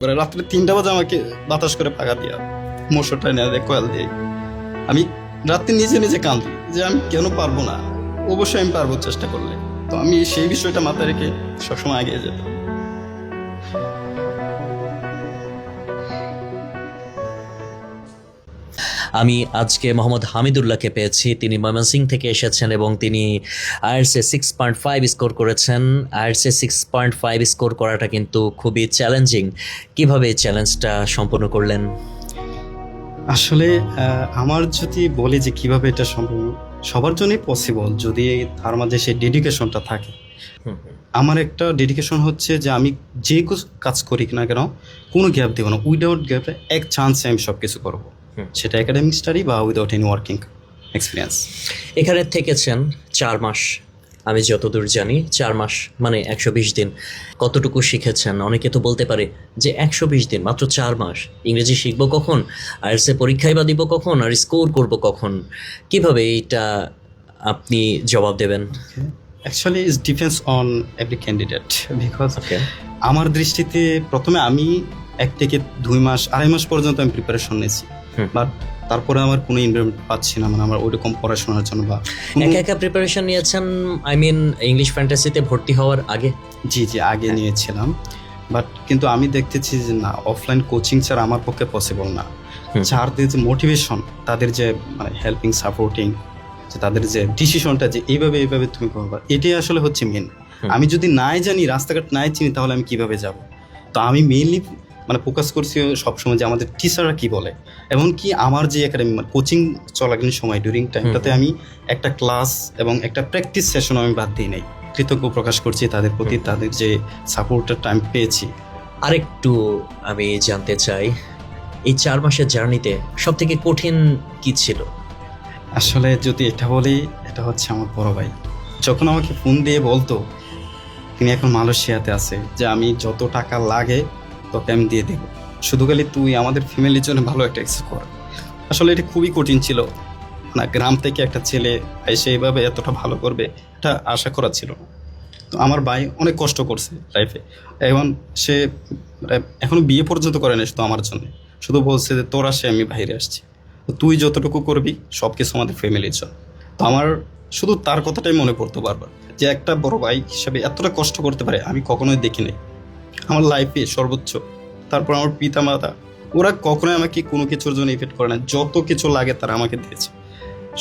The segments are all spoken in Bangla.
করে রাত্রে 3টা বাজে আমাকে বাতাস করে পাকা দিয়া মোশরটা এনে দেয় কয়েল দিয়ে। আমি রাত্রে নিজে নিজে কাঁদি যে আমি কেন পারবো না, অবশ্যই আমি পারবো চেষ্টা করলে। তো আমি সেই বিষয়টা মাথায় রেখে সবসময় এগিয়ে যেতাম। আমি আজকে মোহাম্মদ হামিদুল্লাহকে পেয়েছি। তিনি ময়মনসিংহ থেকে এসেছেন এবং তিনি আইএলটিএসে 6.5 স্কোর করেছেন। আইএলটিএসে 6.5 স্কোর করাটা কিন্তু খুবই চ্যালেঞ্জিং। কিভাবে এই চ্যালেঞ্জটা সম্পন্ন করলেন? আসলে আমার যদি বলি যে কিভাবে এটা সম্ভব, সবার জন্যই পসিবল যদি তার মাঝে সেই ডেডিকেশনটা থাকে। আমার একটা ডেডিকেশন হচ্ছে যে আমি যে কাজ করি না কেন কোনো গ্যাপ দেবো না, উইদাউট গ্যাপে এক চান্সে আমি সব কিছু করবো, সেটা একাডেমিক স্টাডি বা উইদাউট এনি ওয়ার্কিং এক্সপিরিয়েন্স। এখানে থেকেছেন 4 মাস, আমি যতদূর জানি 4 মাস মানে 120 দিন। কতটুকু শিখেছেন? অনেকে তো বলতে পারে যে 120 দিন মাত্র 4 মাস, ইংরেজি শিখবো কখন, আইএলটিএসে পরীক্ষায় বা দিব কখন, আর স্কোর করব কখন? কিভাবে এইটা আপনি জবাব দেবেন? Actually it's depends on every candidate, because আমার দৃষ্টিতে প্রথমে আমি 1 থেকে 2 মাস 2.5 মাস পর্যন্ত আমি প্রিপারেশন নিয়েছি, বাট তারপরে আমার কোনো এনভায়রনমেন্ট পাচ্ছি না, মানে আমার ওইরকম পড়াশোনার জন্য বা একা প্রিপারেশন নিয়েছেন। আই মিন ইংলিশ ফ্যান্টাসিতে ভর্তি হওয়ার আগে? জি আগে নিয়েছিলাম, বাট কিন্তু আমি দেখতেছি যে না, অফলাইন কোচিং ছাড়া আমার পক্ষে পসিবল না। যাদের যে মোটিভেশন, তাদের যে মানে হেল্পিং সাপোর্টিং, যে তাদের যে ডিসিশনটা যে এইভাবে তুমি করবা, এটাই আসলে হচ্ছে মেন। আমি যদি নাই জানি, রাস্তাঘাট নাই চিনি, তাহলে আমি কিভাবে যাব? তো আমি মেইনলি মানে ফোকাস করছি সবসময় যে আমাদের টিচাররা কি বলে, এমনকি আমার যে একাডেমি মানে কোচিং চলাকালীন সময় ডিউরিং টাইমটাতে আমি একটা ক্লাস এবং একটা প্র্যাকটিস সেশন আমি বাদ দিই নাই। কৃতজ্ঞ প্রকাশ করছি তাদের প্রতি, তাদের যে সাপোর্টের টাইম পেয়েছি। আরেকটু আমি জানতে চাই, এই 4 মাসের জার্নিতে সব থেকে কঠিন কি ছিল? আসলে যদি এটা বলি, এটা হচ্ছে আমার বড় ভাই। যখন আমাকে ফোন দিয়ে বলতো, তিনি এখন মালয়েশিয়াতে আছে, যে আমি যত টাকা লাগে তোকে আমি দিয়ে দেবো, শুধু খালি তুই আমাদের ফ্যামিলির জন্য ভালো একটা কিছু কর। আসলে এটা খুবই কঠিন ছিল না, গ্রাম থেকে একটা ছেলে এসে এইভাবে এতটা ভালো করবে এটা আশা করা ছিল না। তো আমার ভাই অনেক কষ্ট করছে লাইফে, এবং সে এখনো বিয়ে পর্যন্ত করে না শুধু আমার জন্য, শুধু বলছে যে তোর আসে আমি বাইরে আসছি, তুই যতটুকু করবি সব কিছু আমাদের ফ্যামিলির জন্য। তো আমার শুধু তার কথাটাই মনে পড়তো বারবার, যে একটা বড় ভাই হিসাবে এতটা কষ্ট করতে পারে আমি কখনোই দেখিনি আমার লাইফে সর্বোচ্চ। তারপর আমার পিতা মাতা, ওরা কখনোই আমাকে কোনো কিছুর জন্য ইফেক্ট করে না, যত কিছু লাগে তারা আমাকে দিয়েছে।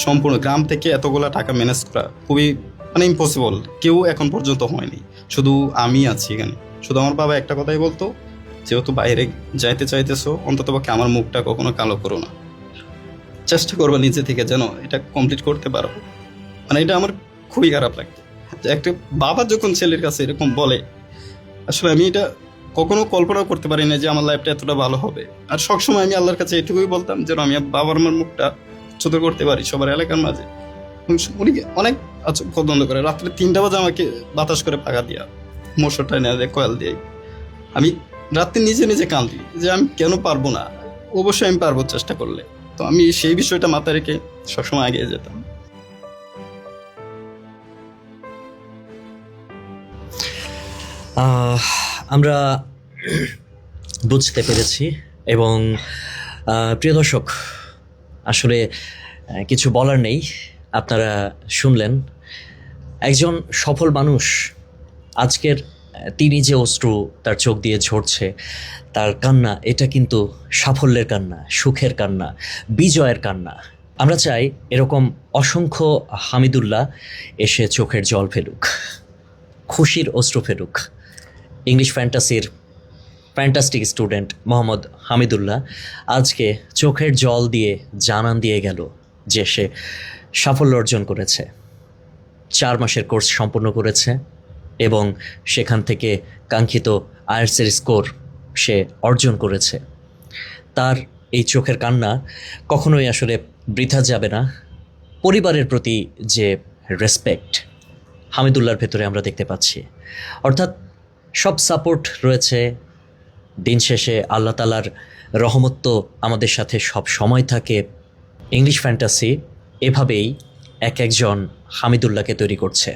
সম্পূর্ণ গ্রাম থেকে এতগুলা টাকা ম্যানেজ করা খুবই মানে ইম্পসিবল, কেউ এখন পর্যন্ত হয়নি, শুধু আমি আছি এখানে। শুধু আমার বাবা একটা কথাই বলতো, যেহেতু বাইরে যাইতে চাইতেছো অন্ততপক্ষে আমার মুখটা কখনো কালো করো না, চেষ্টা করবা নিজে থেকে যেন এটা কমপ্লিট করতে পারো। মানে এটা আমার খুবই খারাপ লাগতো যে একটা বাবা যখন ছেলের কাছে এরকম বলে, আসলে আমি এটা কখনো কল্পনাও করতে পারি না যে আমার লাইফটা এতটা ভালো হবে। আর সবসময় আমি আল্লাহর কাছে এটুকুই বলতাম যেন আমি বাবার মার মুখটা ছোট করতে পারি সবার এলাকার মাঝে। উনি অনেক পছন্দ করে, রাত্রে 3টা বাজে আমাকে বাতাস করে পাকা দিয়া মোশরটা এনে দেয় কয়েল দিয়ে। আমি রাত্রে নিজে নিজে কাঁদি যে আমি কেন পারবো না, অবশ্যই আমি পারবো চেষ্টা করলে। তো আমি সেই বিষয়টা মাথায় রেখে সবসময় এগিয়ে যেতাম। আমরা বুঝতে পেরেছি এবং প্রিয় দর্শক, আসলে কিছু বলার নেই। আপনারা শুনলেন একজন সফল মানুষ, আজকের তিনি যে অশ্রু তার চোখ দিয়ে ঝরছে, তার কান্না, এটা কিন্তু সাফল্যের কান্না, সুখের কান্না, বিজয়ের কান্না। আমরা চাই এরকম অসংখ্য হামিদুল্লাহ এসে চোখের জল ফেলুক, খুশির অশ্রু ফেলুক। ইংলিশ ফ্যান্টাসির ফ্যান্টাস্টিক স্টুডেন্ট মোহাম্মদ হামিদুল্লাহ আজকে চোখের জল দিয়ে জানান দিয়ে গেল যে সে সাফল্য অর্জন করেছে, 4 মাসের কোর্স সম্পন্ন করেছে এবং সেখান থেকে কাঙ্ক্ষিত আইএলটিএসের স্কোর সে অর্জন করেছে। তার এই চোখের কান্না কখনোই আসলে বৃথা যাবে না। পরিবারের প্রতি যে রেসপেক্ট হামিদুল্লাহর ভেতরে আমরা দেখতে পাচ্ছি, অর্থাৎ সব সাপোর্ট রয়েছে। দিন শেষে আল্লাহ তাআলার রহমত তো আমাদের সাথে সব সময় থাকে। ইংলিশ ফ্যান্টাসি এভাবেই একজন হামিদুল্লাহকে তৈরি করছে।